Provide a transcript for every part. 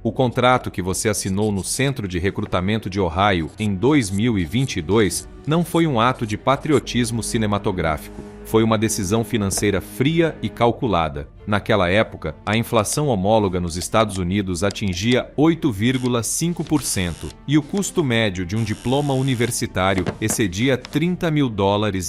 O contrato que você assinou no Centro de Recrutamento de Ohio em 2022 não foi um ato de patriotismo cinematográfico. Foi uma decisão financeira fria e calculada. Naquela época, a inflação homóloga nos Estados Unidos atingia 8,5% e o custo médio de um diploma universitário excedia $30 mil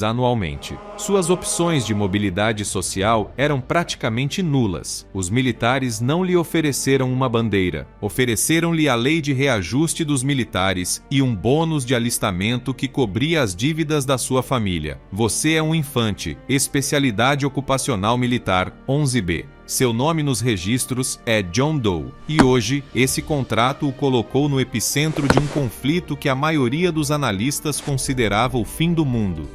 anualmente. Suas opções de mobilidade social eram praticamente nulas. Os militares não lhe ofereceram uma bandeira, ofereceram-lhe a lei de reajuste dos militares e um bônus de alistamento que cobria as dívidas da sua família. Você é um infante, especialidade ocupacional militar 11B. Seu nome nos registros é John Doe, e hoje esse contrato o colocou no epicentro de um conflito que a maioria dos analistas considerava o fim do mundo.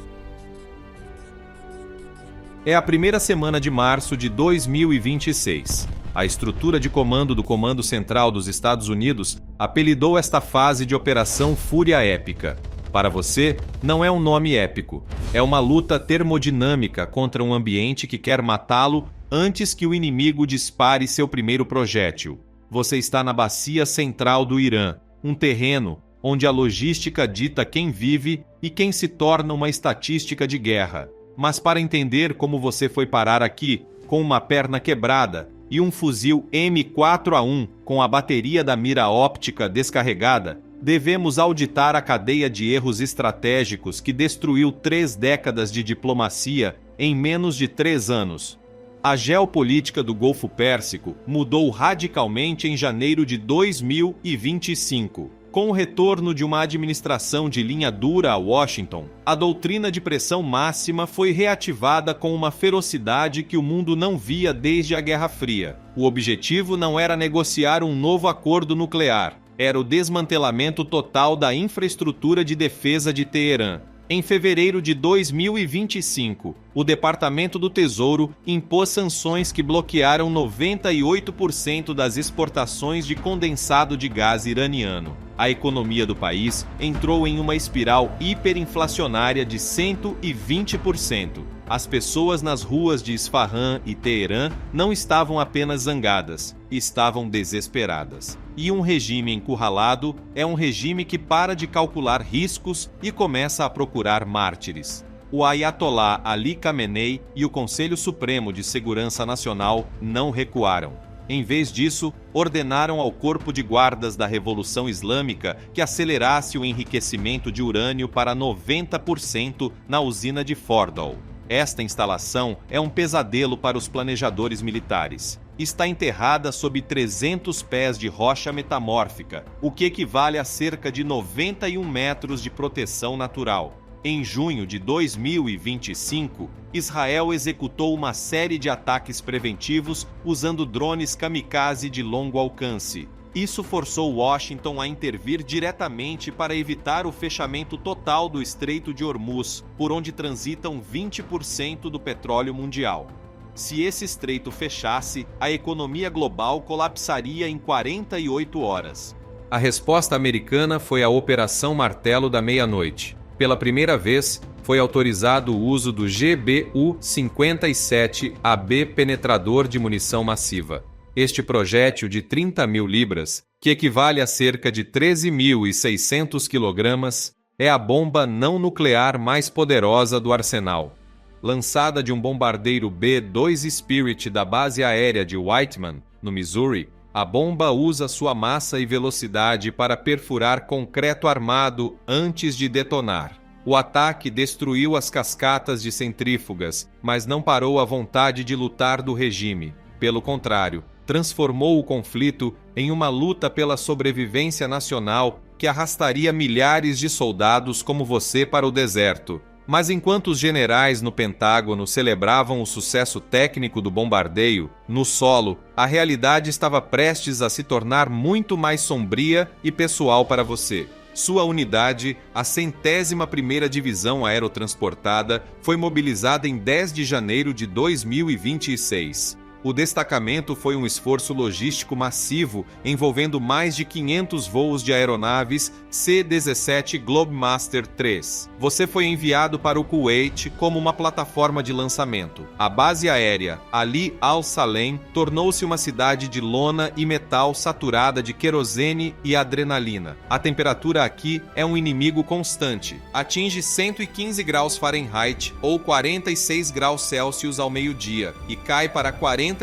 É a primeira semana de março de 2026. A estrutura de comando do Comando Central dos Estados Unidos apelidou esta fase de Operação Fúria Épica. Para você, não é um nome épico. É uma luta termodinâmica contra um ambiente que quer matá-lo antes que o inimigo dispare seu primeiro projétil. Você está na bacia central do Irã, um terreno onde a logística dita quem vive e quem se torna uma estatística de guerra. Mas para entender como você foi parar aqui, com uma perna quebrada e um fuzil M4A1 com a bateria da mira óptica descarregada, devemos auditar a cadeia de erros estratégicos que destruiu 3 décadas de diplomacia em menos de 3 anos. A geopolítica do Golfo Pérsico mudou radicalmente em janeiro de 2025. Com o retorno de uma administração de linha dura a Washington, a doutrina de pressão máxima foi reativada com uma ferocidade que o mundo não via desde a Guerra Fria. O objetivo não era negociar um novo acordo nuclear, era o desmantelamento total da infraestrutura de defesa de Teherã. Em fevereiro de 2025, o Departamento do Tesouro impôs sanções que bloquearam 98% das exportações de condensado de gás iraniano. A economia do país entrou em uma espiral hiperinflacionária de 120%. As pessoas nas ruas de Isfahan e Teherã não estavam apenas zangadas, estavam desesperadas. E um regime encurralado é um regime que para de calcular riscos e começa a procurar mártires. O Ayatollah Ali Khamenei e o Conselho Supremo de Segurança Nacional não recuaram. Em vez disso, ordenaram ao Corpo de Guardas da Revolução Islâmica que acelerasse o enriquecimento de urânio para 90% na usina de Fordow. Esta instalação é um pesadelo para os planejadores militares. Está enterrada sob 300 pés de rocha metamórfica, o que equivale a cerca de 91 metros de proteção natural. Em junho de 2025, Israel executou uma série de ataques preventivos usando drones kamikaze de longo alcance. Isso forçou Washington a intervir diretamente para evitar o fechamento total do Estreito de Hormuz, por onde transitam 20% do petróleo mundial. Se esse estreito fechasse, a economia global colapsaria em 48 horas. A resposta americana foi a Operação Martelo da Meia-Noite. Pela primeira vez, foi autorizado o uso do GBU-57AB penetrador de munição massiva. Este projétil de 30 mil libras, que equivale a cerca de 13.600 quilogramas, é a bomba não nuclear mais poderosa do arsenal. Lançada de um bombardeiro B-2 Spirit da base aérea de Whiteman, no Missouri, a bomba usa sua massa e velocidade para perfurar concreto armado antes de detonar. O ataque destruiu as cascatas de centrífugas, mas não parou a vontade de lutar do regime. Pelo contrário, transformou o conflito em uma luta pela sobrevivência nacional que arrastaria milhares de soldados como você para o deserto. Mas enquanto os generais no Pentágono celebravam o sucesso técnico do bombardeio, no solo, a realidade estava prestes a se tornar muito mais sombria e pessoal para você. Sua unidade, a 101ª Divisão Aerotransportada, foi mobilizada em 10 de janeiro de 2026. O destacamento foi um esforço logístico massivo envolvendo mais de 500 voos de aeronaves C-17 Globemaster III. Você foi enviado para o Kuwait como uma plataforma de lançamento. A base aérea Ali Al-Salem tornou-se uma cidade de lona e metal saturada de querosene e adrenalina. A temperatura aqui é um inimigo constante. Atinge 115 graus Fahrenheit ou 46 graus Celsius ao meio-dia e cai para 45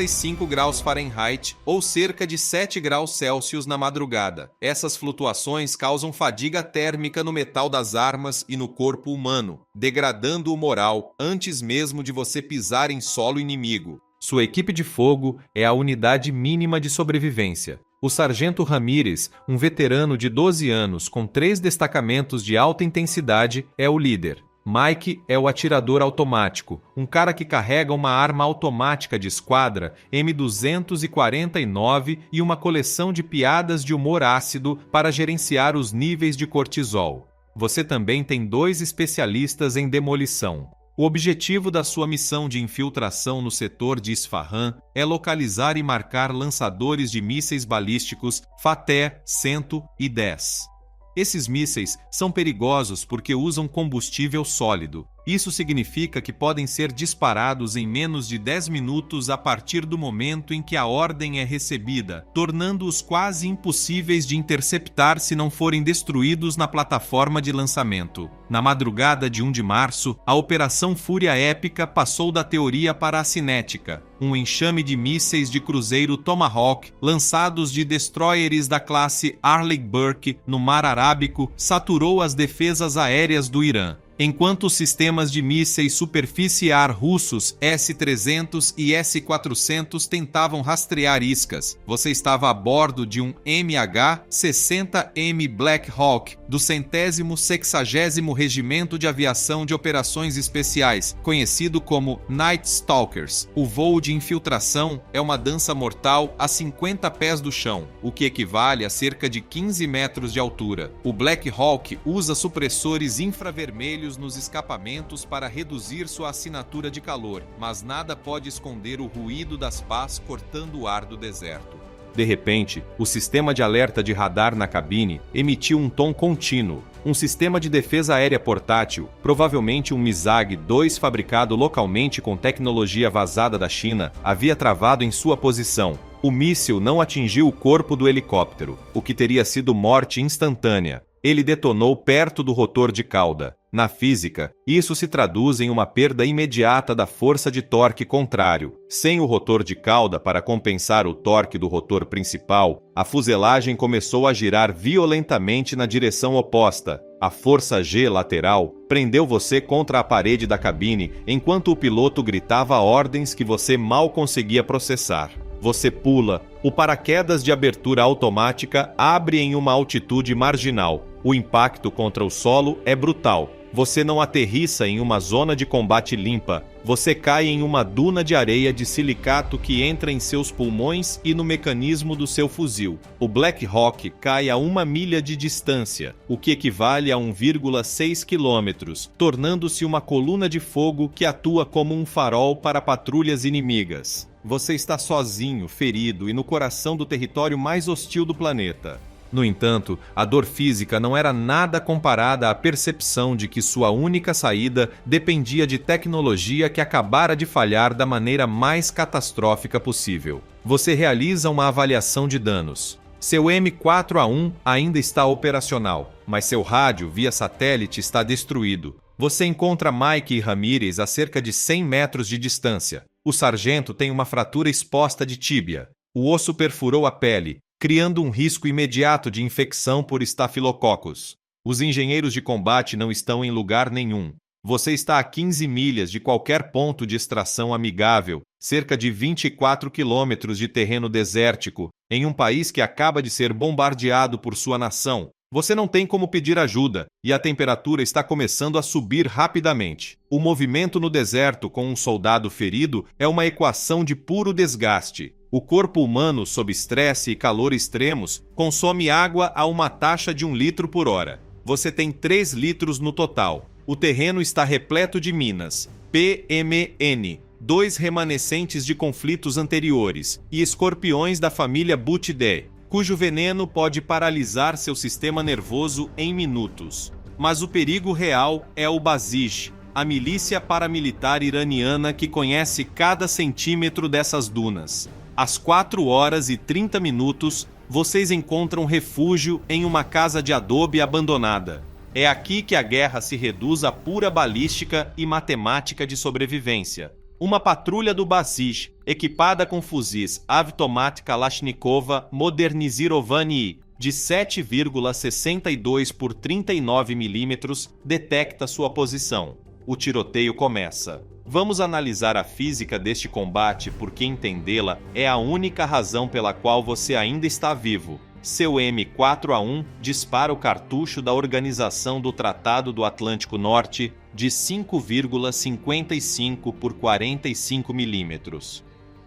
graus Fahrenheit ou cerca de 7 graus Celsius na madrugada. Essas flutuações causam fadiga térmica no metal das armas e no corpo humano, degradando o moral antes mesmo de você pisar em solo inimigo. Sua equipe de fogo é a unidade mínima de sobrevivência. O Sargento Ramírez, um veterano de 12 anos com 3 destacamentos de alta intensidade, é o líder. Mike é o atirador automático, um cara que carrega uma arma automática de esquadra M249 e uma coleção de piadas de humor ácido para gerenciar os níveis de cortisol. Você também tem 2 especialistas em demolição. O objetivo da sua missão de infiltração no setor de Isfahan é localizar e marcar lançadores de mísseis balísticos Fateh 110. Esses mísseis são perigosos porque usam combustível sólido. Isso significa que podem ser disparados em menos de 10 minutos a partir do momento em que a ordem é recebida, tornando-os quase impossíveis de interceptar se não forem destruídos na plataforma de lançamento. Na madrugada de 1 de março, a Operação Fúria Épica passou da teoria para a cinética. Um enxame de mísseis de cruzeiro Tomahawk, lançados de destroyers da classe Arleigh Burke no Mar Arábico, saturou as defesas aéreas do Irã. Enquanto os sistemas de mísseis superfície-ar russos S-300 e S-400 tentavam rastrear iscas, você estava a bordo de um MH-60M Black Hawk do 160º Regimento de Aviação de Operações Especiais, conhecido como Night Stalkers. O voo de infiltração é uma dança mortal a 50 pés do chão, o que equivale a cerca de 15 metros de altura. O Black Hawk usa supressores infravermelhos nos escapamentos para reduzir sua assinatura de calor, mas nada pode esconder o ruído das pás cortando o ar do deserto. De repente, o sistema de alerta de radar na cabine emitiu um tom contínuo. Um sistema de defesa aérea portátil, provavelmente um MiSAG-2 fabricado localmente com tecnologia vazada da China, havia travado em sua posição. O míssil não atingiu o corpo do helicóptero, o que teria sido morte instantânea. Ele detonou perto do rotor de cauda. Na física, isso se traduz em uma perda imediata da força de torque contrário. Sem o rotor de cauda para compensar o torque do rotor principal, a fuselagem começou a girar violentamente na direção oposta. A força G lateral prendeu você contra a parede da cabine enquanto o piloto gritava ordens que você mal conseguia processar. Você pula. O paraquedas de abertura automática abre em uma altitude marginal. O impacto contra o solo é brutal. Você não aterrissa em uma zona de combate limpa. Você cai em uma duna de areia de silicato que entra em seus pulmões e no mecanismo do seu fuzil. O Black Hawk cai a 1 milha de distância, o que equivale a 1,6 quilômetros, tornando-se uma coluna de fogo que atua como um farol para patrulhas inimigas. Você está sozinho, ferido e no coração do território mais hostil do planeta. No entanto, a dor física não era nada comparada à percepção de que sua única saída dependia de tecnologia que acabara de falhar da maneira mais catastrófica possível. Você realiza uma avaliação de danos. Seu M4A1 ainda está operacional, mas seu rádio via satélite está destruído. Você encontra Mike e Ramírez a cerca de 100 metros de distância. O sargento tem uma fratura exposta de tíbia. O osso perfurou a pele, criando um risco imediato de infecção por estafilococcus. Os engenheiros de combate não estão em lugar nenhum. Você está a 15 milhas de qualquer ponto de extração amigável, cerca de 24 quilômetros de terreno desértico, em um país que acaba de ser bombardeado por sua nação. Você não tem como pedir ajuda, e a temperatura está começando a subir rapidamente. O movimento no deserto com um soldado ferido é uma equação de puro desgaste. O corpo humano, sob estresse e calor extremos, consome água a uma taxa de 1 litro por hora. Você tem 3 litros no total. O terreno está repleto de minas, PMN, 2 remanescentes de conflitos anteriores e escorpiões da família Buthidae, cujo veneno pode paralisar seu sistema nervoso em minutos. Mas o perigo real é o Basij, a milícia paramilitar iraniana que conhece cada centímetro dessas dunas. Às 4h30, vocês encontram refúgio em uma casa de adobe abandonada. É aqui que a guerra se reduz a pura balística e matemática de sobrevivência. Uma patrulha do Basij, equipada com fuzis Avtomat Kalashnikova Modernizirovani de 7,62 por 39 mm, detecta sua posição. O tiroteio começa. Vamos analisar a física deste combate porque entendê-la é a única razão pela qual você ainda está vivo. Seu M4A1 dispara o cartucho da Organização do Tratado do Atlântico Norte de 5,55 por 45 mm.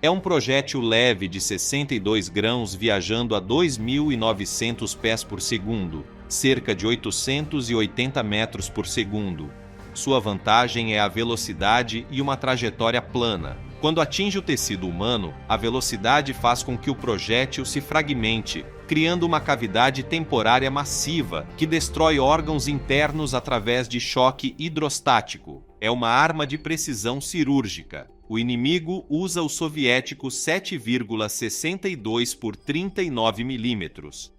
É um projétil leve de 62 grãos viajando a 2.900 pés por segundo, cerca de 880 metros por segundo. Sua vantagem é a velocidade e uma trajetória plana. Quando atinge o tecido humano, a velocidade faz com que o projétil se fragmente, criando uma cavidade temporária massiva que destrói órgãos internos através de choque hidrostático. É uma arma de precisão cirúrgica. O inimigo usa o soviético 7,62 por 39 mm.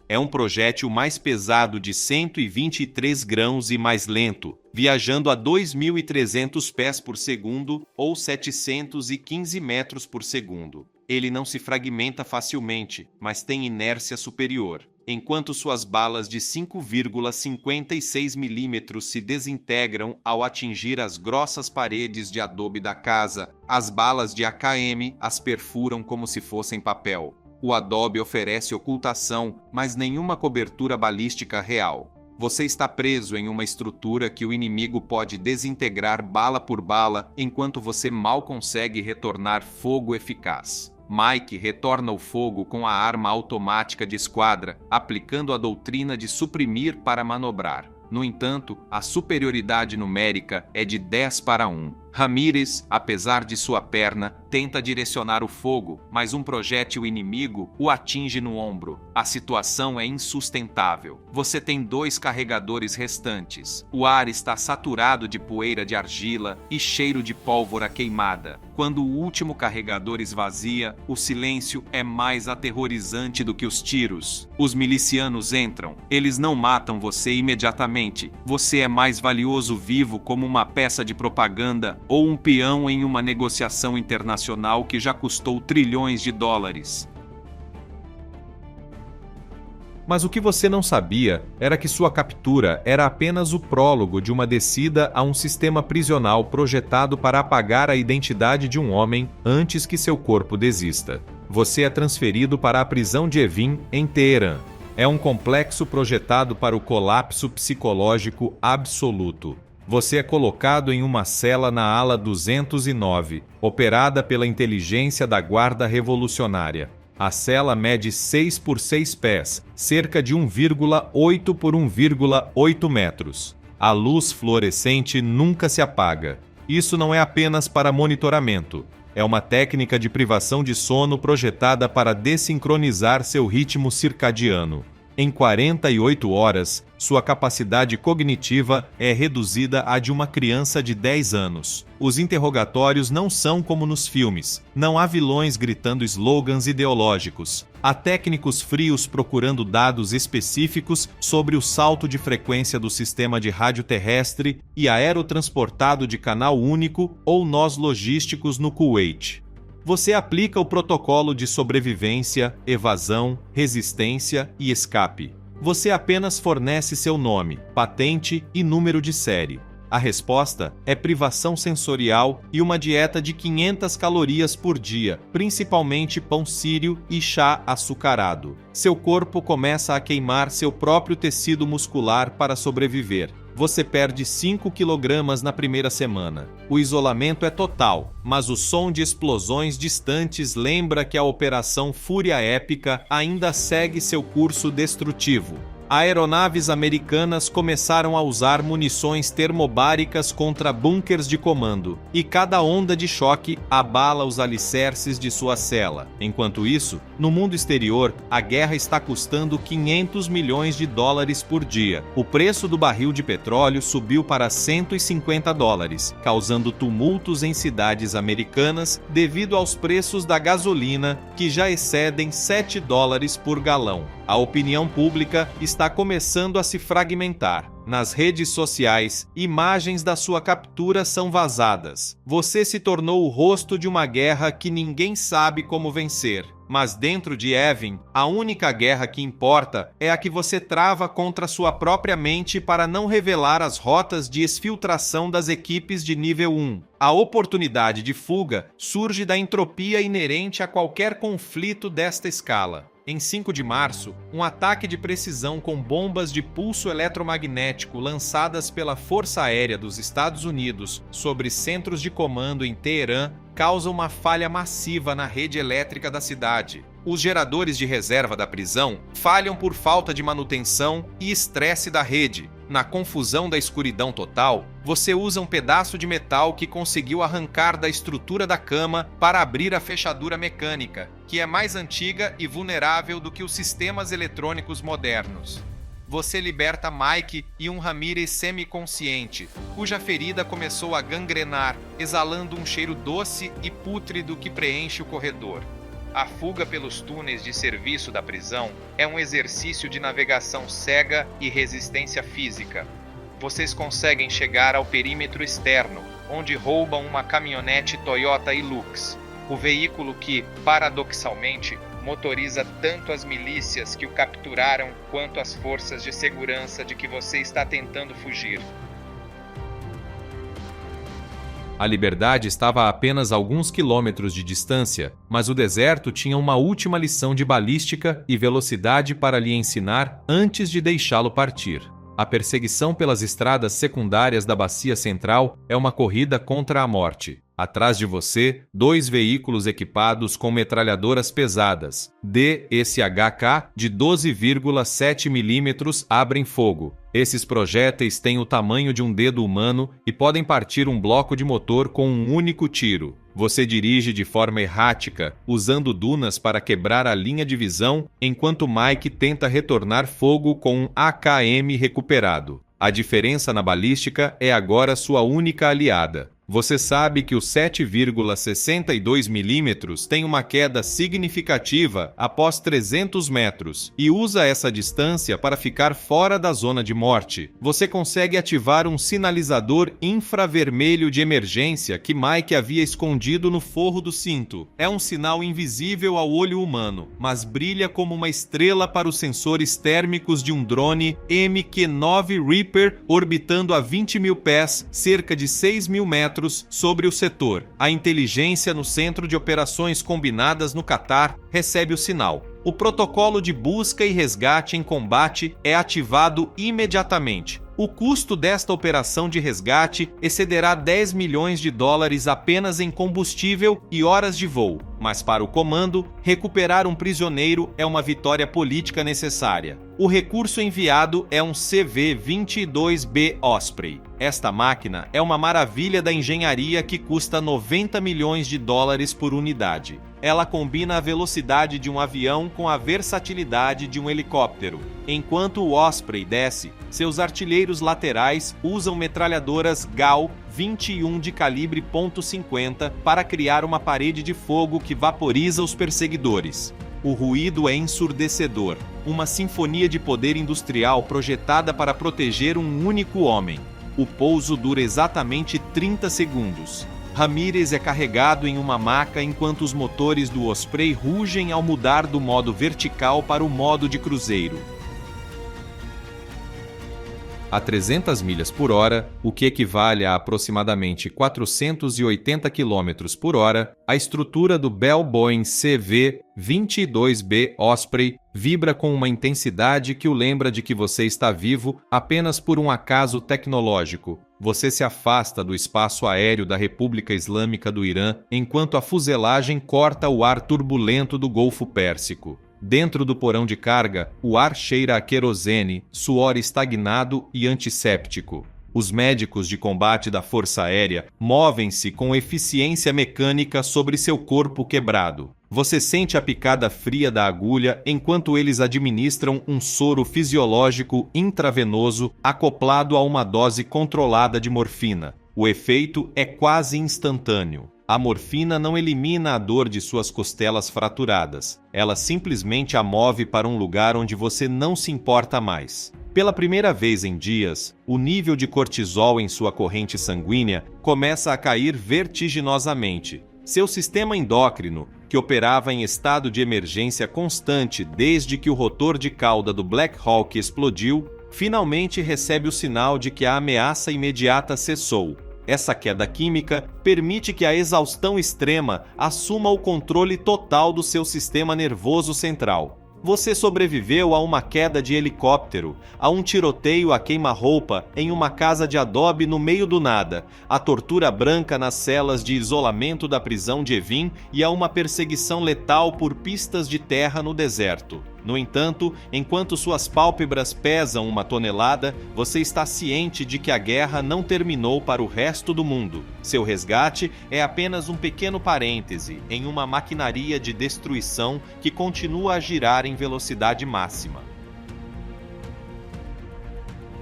É um projétil mais pesado de 123 grãos e mais lento, viajando a 2.300 pés por segundo ou 715 metros por segundo. Ele não se fragmenta facilmente, mas tem inércia superior. Enquanto suas balas de 5,56 mm se desintegram ao atingir as grossas paredes de adobe da casa, as balas de AKM as perfuram como se fossem papel. O adobe oferece ocultação, mas nenhuma cobertura balística real. Você está preso em uma estrutura que o inimigo pode desintegrar bala por bala, enquanto você mal consegue retornar fogo eficaz. Mike retorna o fogo com a arma automática de esquadra, aplicando a doutrina de suprimir para manobrar. No entanto, a superioridade numérica é de 10-1. Ramírez, apesar de sua perna, tenta direcionar o fogo, mas um projétil inimigo o atinge no ombro. A situação é insustentável. Você tem 2 carregadores restantes. O ar está saturado de poeira de argila e cheiro de pólvora queimada. Quando o último carregador esvazia, o silêncio é mais aterrorizante do que os tiros. Os milicianos entram. Eles não matam você imediatamente. Você é mais valioso vivo como uma peça de propaganda ou um peão em uma negociação internacional que já custou trilhões de dólares. Mas o que você não sabia era que sua captura era apenas o prólogo de uma descida a um sistema prisional projetado para apagar a identidade de um homem antes que seu corpo desista. Você é transferido para a prisão de Evin, em Teherã. É um complexo projetado para o colapso psicológico absoluto. Você é colocado em uma cela na ala 209, operada pela inteligência da Guarda Revolucionária. A cela mede 6 por 6 pés, cerca de 1,8 por 1,8 metros. A luz fluorescente nunca se apaga. Isso não é apenas para monitoramento. É uma técnica de privação de sono projetada para desincronizar seu ritmo circadiano. Em 48 horas, sua capacidade cognitiva é reduzida à de uma criança de 10 anos. Os interrogatórios não são como nos filmes. Não há vilões gritando slogans ideológicos. Há técnicos frios procurando dados específicos sobre o salto de frequência do sistema de rádio terrestre e aerotransportado de canal único ou nós logísticos no Kuwait. Você aplica o protocolo de sobrevivência, evasão, resistência e escape. Você apenas fornece seu nome, patente e número de série. A resposta é privação sensorial e uma dieta de 500 calorias por dia, principalmente pão sírio e chá açucarado. Seu corpo começa a queimar seu próprio tecido muscular para sobreviver. Você perde 5 quilogramas na primeira semana. O isolamento é total, mas o som de explosões distantes lembra que a Operação Fúria Épica ainda segue seu curso destrutivo. Aeronaves americanas começaram a usar munições termobáricas contra bunkers de comando, e cada onda de choque abala os alicerces de sua cela. Enquanto isso, no mundo exterior, a guerra está custando 500 milhões de dólares por dia. O preço do barril de petróleo subiu para 150 dólares, causando tumultos em cidades americanas devido aos preços da gasolina, que já excedem 7 dólares por galão. A opinião pública está começando a se fragmentar. Nas redes sociais, imagens da sua captura são vazadas. Você se tornou o rosto de uma guerra que ninguém sabe como vencer. Mas dentro de Evin, a única guerra que importa é a que você trava contra sua própria mente para não revelar as rotas de exfiltração das equipes de nível 1. A oportunidade de fuga surge da entropia inerente a qualquer conflito desta escala. Em 5 de março, um ataque de precisão com bombas de pulso eletromagnético lançadas pela Força Aérea dos Estados Unidos sobre centros de comando em Teherã causa uma falha massiva na rede elétrica da cidade. Os geradores de reserva da prisão falham por falta de manutenção e estresse da rede. Na confusão da escuridão total, você usa um pedaço de metal que conseguiu arrancar da estrutura da cama para abrir a fechadura mecânica, que é mais antiga e vulnerável do que os sistemas eletrônicos modernos. Você liberta Mike e um Ramírez semiconsciente, cuja ferida começou a gangrenar, exalando um cheiro doce e pútrido que preenche o corredor. A fuga pelos túneis de serviço da prisão é um exercício de navegação cega e resistência física. Vocês conseguem chegar ao perímetro externo, onde roubam uma caminhonete Toyota Hilux, o veículo que, paradoxalmente, motoriza tanto as milícias que o capturaram quanto as forças de segurança de que você está tentando fugir. A liberdade estava a apenas alguns quilômetros de distância, mas o deserto tinha uma última lição de balística e velocidade para lhe ensinar antes de deixá-lo partir. A perseguição pelas estradas secundárias da Bacia Central é uma corrida contra a morte. Atrás de você, 2 veículos equipados com metralhadoras pesadas, DSHK de 12,7 mm abrem fogo. Esses projéteis têm o tamanho de um dedo humano e podem partir um bloco de motor com um único tiro. Você dirige de forma errática, usando dunas para quebrar a linha de visão, enquanto Mike tenta retornar fogo com um AKM recuperado. A diferença na balística é agora sua única aliada. Você sabe que o 7,62 mm tem uma queda significativa após 300 metros e usa essa distância para ficar fora da zona de morte. Você consegue ativar um sinalizador infravermelho de emergência que Mike havia escondido no forro do cinto. É um sinal invisível ao olho humano, mas brilha como uma estrela para os sensores térmicos de um drone Mk-9 Reaper orbitando a 20 mil pés, cerca de 6 mil metros, sobre o setor. A inteligência no Centro de Operações Combinadas no Catar recebe o sinal. O protocolo de busca e resgate em combate é ativado imediatamente. O custo desta operação de resgate excederá 10 milhões de dólares apenas em combustível e horas de voo. Mas para o comando, recuperar um prisioneiro é uma vitória política necessária. O recurso enviado é um CV-22B Osprey. Esta máquina é uma maravilha da engenharia que custa 90 milhões de dólares por unidade. Ela combina a velocidade de um avião com a versatilidade de um helicóptero. Enquanto o Osprey desce, seus artilheiros laterais usam metralhadoras GAU 21 de calibre .50 para criar uma parede de fogo que vaporiza os perseguidores. O ruído é ensurdecedor, uma sinfonia de poder industrial projetada para proteger um único homem. O pouso dura exatamente 30 segundos. Ramírez é carregado em uma maca enquanto os motores do Osprey rugem ao mudar do modo vertical para o modo de cruzeiro. A 300 milhas por hora, o que equivale a aproximadamente 480 km por hora, a estrutura do Bell Boeing CV-22B Osprey vibra com uma intensidade que o lembra de que você está vivo apenas por um acaso tecnológico. Você se afasta do espaço aéreo da República Islâmica do Irã enquanto a fuselagem corta o ar turbulento do Golfo Pérsico. Dentro do porão de carga, o ar cheira a querosene, suor estagnado e antisséptico. Os médicos de combate da Força Aérea movem-se com eficiência mecânica sobre seu corpo quebrado. Você sente a picada fria da agulha enquanto eles administram um soro fisiológico intravenoso acoplado a uma dose controlada de morfina. O efeito é quase instantâneo. A morfina não elimina a dor de suas costelas fraturadas. Ela simplesmente a move para um lugar onde você não se importa mais. Pela primeira vez em dias, o nível de cortisol em sua corrente sanguínea começa a cair vertiginosamente. Seu sistema endócrino, que operava em estado de emergência constante desde que o rotor de cauda do Black Hawk explodiu, finalmente recebe o sinal de que a ameaça imediata cessou. Essa queda química permite que a exaustão extrema assuma o controle total do seu sistema nervoso central. Você sobreviveu a uma queda de helicóptero, a um tiroteio a queima-roupa em uma casa de adobe no meio do nada, a tortura branca nas celas de isolamento da prisão de Evin e a uma perseguição letal por pistas de terra no deserto. No entanto, enquanto suas pálpebras pesam 1 tonelada, você está ciente de que a guerra não terminou para o resto do mundo. Seu resgate é apenas um pequeno parêntese em uma maquinaria de destruição que continua a girar em velocidade máxima.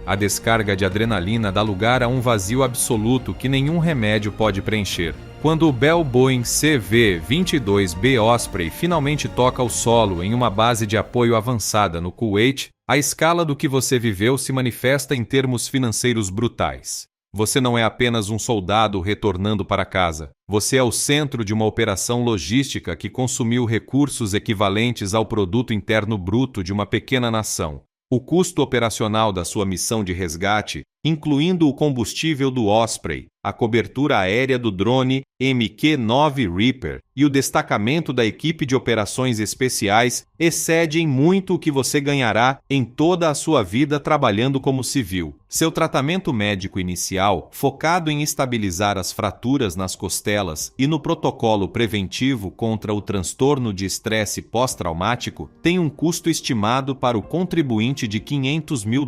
A descarga de adrenalina dá lugar a um vazio absoluto que nenhum remédio pode preencher. Quando o Bell Boeing CV-22B Osprey finalmente toca o solo em uma base de apoio avançada no Kuwait, a escala do que você viveu se manifesta em termos financeiros brutais. Você não é apenas um soldado retornando para casa. Você é o centro de uma operação logística que consumiu recursos equivalentes ao produto interno bruto de uma pequena nação. O custo operacional da sua missão de resgate, incluindo o combustível do Osprey, a cobertura aérea do drone MQ-9 Reaper e o destacamento da equipe de operações especiais, excedem muito o que você ganhará em toda a sua vida trabalhando como civil. Seu tratamento médico inicial, focado em estabilizar as fraturas nas costelas e no protocolo preventivo contra o transtorno de estresse pós-traumático, tem um custo estimado para o contribuinte de $500 mil.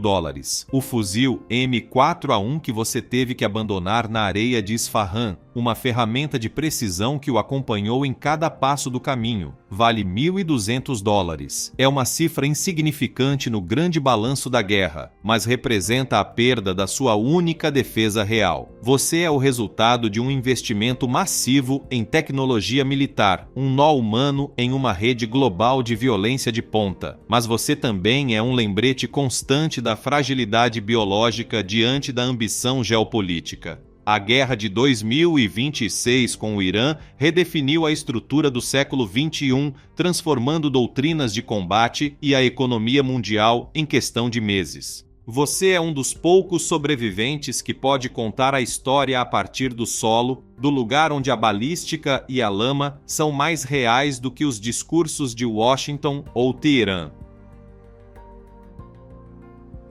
O fuzil M4A1 que você teve que abandonar na areia de Isfahan, uma ferramenta de precisão que o acompanhou em cada passo do caminho, vale $1.200. É uma cifra insignificante no grande balanço da guerra, mas representa a perda da sua única defesa real. Você é o resultado de um investimento massivo em tecnologia militar, um nó humano em uma rede global de violência de ponta. Mas você também é um lembrete constante da fragilidade biológica diante da ambição geopolítica. A guerra de 2026 com o Irã redefiniu a estrutura do século XXI, transformando doutrinas de combate e a economia mundial em questão de meses. Você é um dos poucos sobreviventes que pode contar a história a partir do solo, do lugar onde a balística e a lama são mais reais do que os discursos de Washington ou Teherã.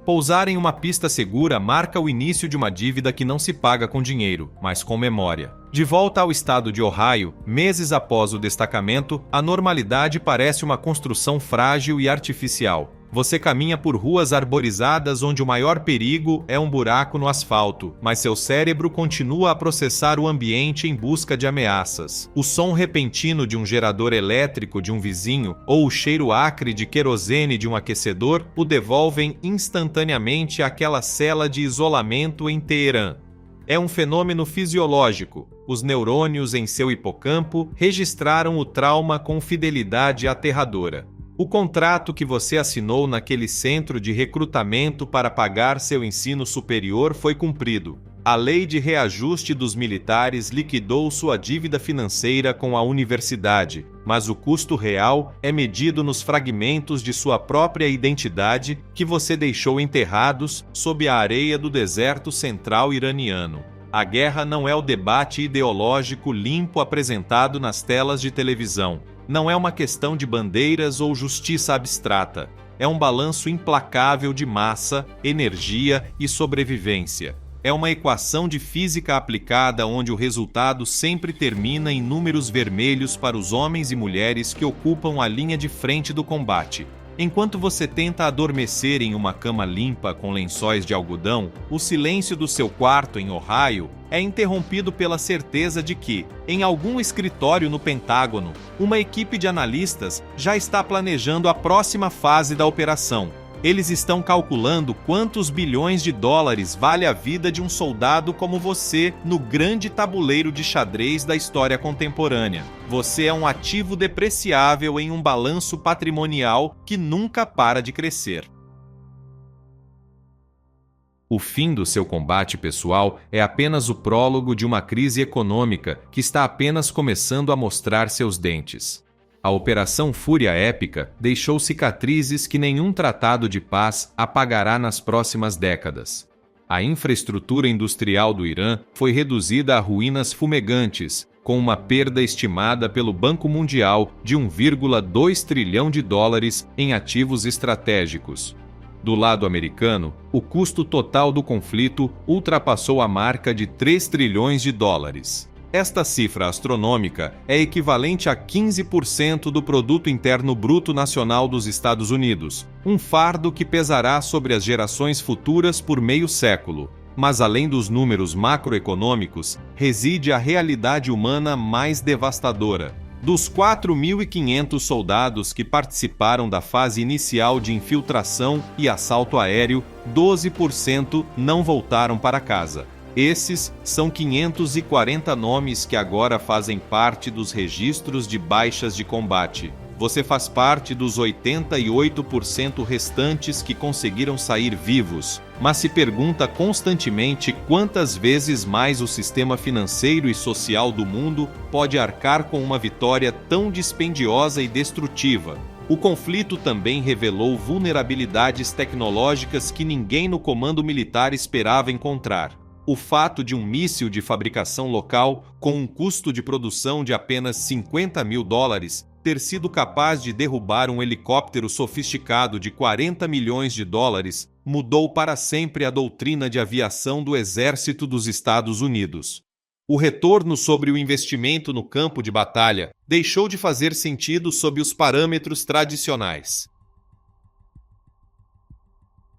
Pousar em uma pista segura marca o início de uma dívida que não se paga com dinheiro, mas com memória. De volta ao estado de Ohio, meses após o destacamento, a normalidade parece uma construção frágil e artificial. Você caminha por ruas arborizadas onde o maior perigo é um buraco no asfalto, mas seu cérebro continua a processar o ambiente em busca de ameaças. O som repentino de um gerador elétrico de um vizinho ou o cheiro acre de querosene de um aquecedor o devolvem instantaneamente àquela cela de isolamento em Teherã. É um fenômeno fisiológico. Os neurônios em seu hipocampo registraram o trauma com fidelidade aterradora. O contrato que você assinou naquele centro de recrutamento para pagar seu ensino superior foi cumprido. A lei de reajuste dos militares liquidou sua dívida financeira com a universidade, mas o custo real é medido nos fragmentos de sua própria identidade que você deixou enterrados sob a areia do deserto central iraniano. A guerra não é o debate ideológico limpo apresentado nas telas de televisão. Não é uma questão de bandeiras ou justiça abstrata. É um balanço implacável de massa, energia e sobrevivência. é uma equação de física aplicada onde o resultado sempre termina em números vermelhos para os homens e mulheres que ocupam a linha de frente do combate. Enquanto você tenta adormecer em uma cama limpa com lençóis de algodão, o silêncio do seu quarto em Ohio é interrompido pela certeza de que, em algum escritório no Pentágono, uma equipe de analistas já está planejando a próxima fase da operação. Eles estão calculando quantos bilhões de dólares vale a vida de um soldado como você no grande tabuleiro de xadrez da história contemporânea. Você é um ativo depreciável em um balanço patrimonial que nunca para de crescer. O fim do seu combate pessoal é apenas o prólogo de uma crise econômica que está apenas começando a mostrar seus dentes. A Operação Fúria Épica deixou cicatrizes que nenhum tratado de paz apagará nas próximas décadas. A infraestrutura industrial do Irã foi reduzida a ruínas fumegantes, com uma perda estimada pelo Banco Mundial de 1,2 trilhão de dólares em ativos estratégicos. Do lado americano, o custo total do conflito ultrapassou a marca de 3 trilhões de dólares. Esta cifra astronômica é equivalente a 15% do Produto Interno Bruto Nacional dos Estados Unidos, um fardo que pesará sobre as gerações futuras por meio século. Mas além dos números macroeconômicos, reside a realidade humana mais devastadora. Dos 4.500 soldados que participaram da fase inicial de infiltração e assalto aéreo, 12% não voltaram para casa. Esses são 540 nomes que agora fazem parte dos registros de baixas de combate. Você faz parte dos 88% restantes que conseguiram sair vivos, mas se pergunta constantemente quantas vezes mais o sistema financeiro e social do mundo pode arcar com uma vitória tão dispendiosa e destrutiva. O conflito também revelou vulnerabilidades tecnológicas que ninguém no comando militar esperava encontrar. O fato de um míssil de fabricação local, com um custo de produção de apenas $50 mil, ter sido capaz de derrubar um helicóptero sofisticado de $40 milhões, mudou para sempre a doutrina de aviação do Exército dos Estados Unidos. O retorno sobre o investimento no campo de batalha deixou de fazer sentido sob os parâmetros tradicionais.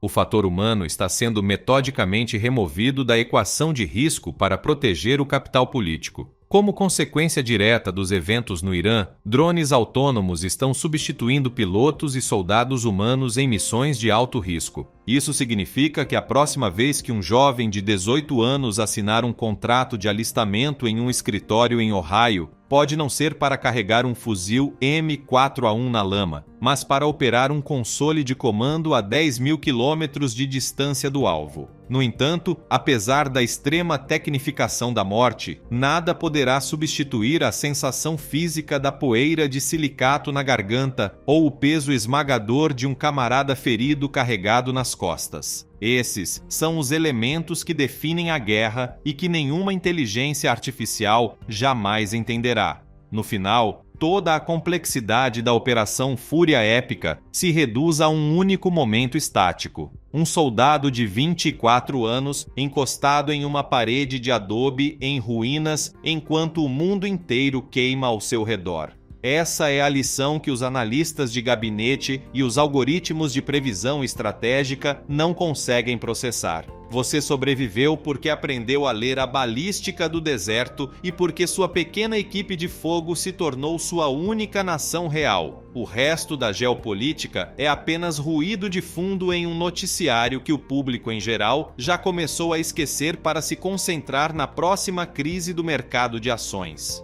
O fator humano está sendo metodicamente removido da equação de risco para proteger o capital político. Como consequência direta dos eventos no Irã, drones autônomos estão substituindo pilotos e soldados humanos em missões de alto risco. Isso significa que a próxima vez que um jovem de 18 anos assinar um contrato de alistamento em um escritório em Ohio, pode não ser para carregar um fuzil M4A1 na lama, mas para operar um console de comando a 10 mil quilômetros de distância do alvo. No entanto, apesar da extrema tecnificação da morte, nada poderá substituir a sensação física da poeira de silicato na garganta ou o peso esmagador de um camarada ferido carregado nas costas. Esses são os elementos que definem a guerra e que nenhuma inteligência artificial jamais entenderá. No final, toda a complexidade da Operação Fúria Épica se reduz a um único momento estático. Um soldado de 24 anos encostado em uma parede de adobe em ruínas enquanto o mundo inteiro queima ao seu redor. Essa é a lição que os analistas de gabinete e os algoritmos de previsão estratégica não conseguem processar. Você sobreviveu porque aprendeu a ler a balística do deserto e porque sua pequena equipe de fogo se tornou sua única nação real. O resto da geopolítica é apenas ruído de fundo em um noticiário que o público em geral já começou a esquecer para se concentrar na próxima crise do mercado de ações.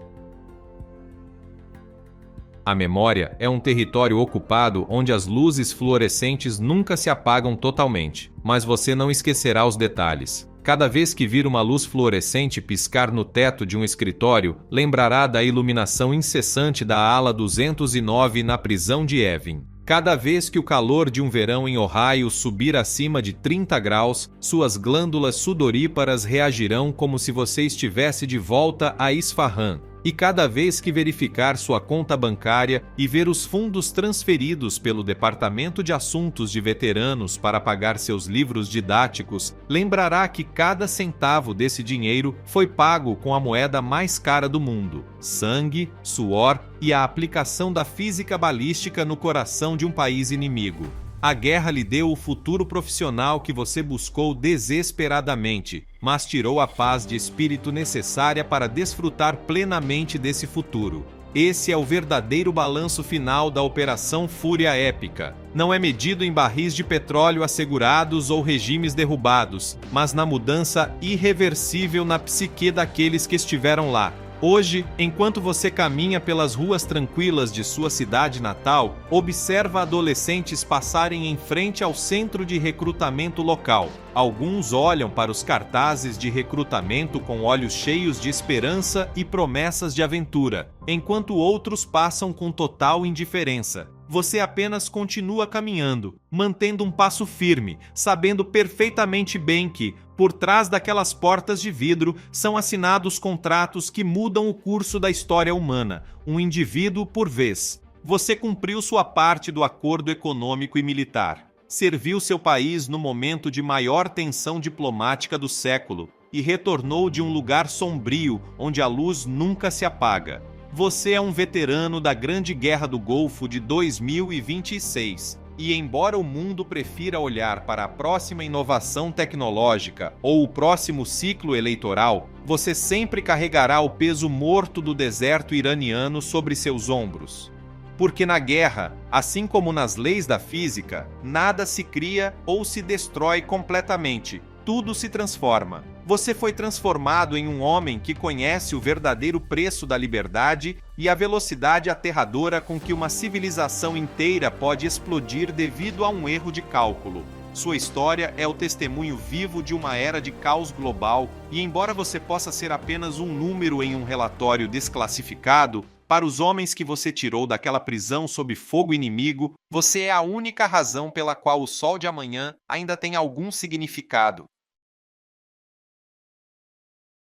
A memória é um território ocupado onde as luzes fluorescentes nunca se apagam totalmente, mas você não esquecerá os detalhes. Cada vez que vir uma luz fluorescente piscar no teto de um escritório, lembrará da iluminação incessante da ala 209 na prisão de Evin. Cada vez que o calor de um verão em Ohio subir acima de 30 graus, suas glândulas sudoríparas reagirão como se você estivesse de volta a Isfahan. E cada vez que verificar sua conta bancária e ver os fundos transferidos pelo Departamento de Assuntos de Veteranos para pagar seus livros didáticos, lembrará que cada centavo desse dinheiro foi pago com a moeda mais cara do mundo: sangue, suor e a aplicação da física balística no coração de um país inimigo. A guerra lhe deu o futuro profissional que você buscou desesperadamente, mas tirou a paz de espírito necessária para desfrutar plenamente desse futuro. Esse é o verdadeiro balanço final da Operação Fúria Épica. Não é medido em barris de petróleo assegurados ou regimes derrubados, mas na mudança irreversível na psique daqueles que estiveram lá. Hoje, enquanto você caminha pelas ruas tranquilas de sua cidade natal, observa adolescentes passarem em frente ao centro de recrutamento local. Alguns olham para os cartazes de recrutamento com olhos cheios de esperança e promessas de aventura, enquanto outros passam com total indiferença. Você apenas continua caminhando, mantendo um passo firme, sabendo perfeitamente bem que, por trás daquelas portas de vidro, são assinados contratos que mudam o curso da história humana, um indivíduo por vez. Você cumpriu sua parte do acordo econômico e militar. Serviu seu país no momento de maior tensão diplomática do século e retornou de um lugar sombrio onde a luz nunca se apaga. Você é um veterano da Grande Guerra do Golfo de 2026 e, embora o mundo prefira olhar para a próxima inovação tecnológica ou o próximo ciclo eleitoral, você sempre carregará o peso morto do deserto iraniano sobre seus ombros. Porque na guerra, assim como nas leis da física, nada se cria ou se destrói completamente, tudo se transforma. Você foi transformado em um homem que conhece o verdadeiro preço da liberdade e a velocidade aterradora com que uma civilização inteira pode explodir devido a um erro de cálculo. Sua história é o testemunho vivo de uma era de caos global e, embora você possa ser apenas um número em um relatório desclassificado, para os homens que você tirou daquela prisão sob fogo inimigo, você é a única razão pela qual o sol de amanhã ainda tem algum significado.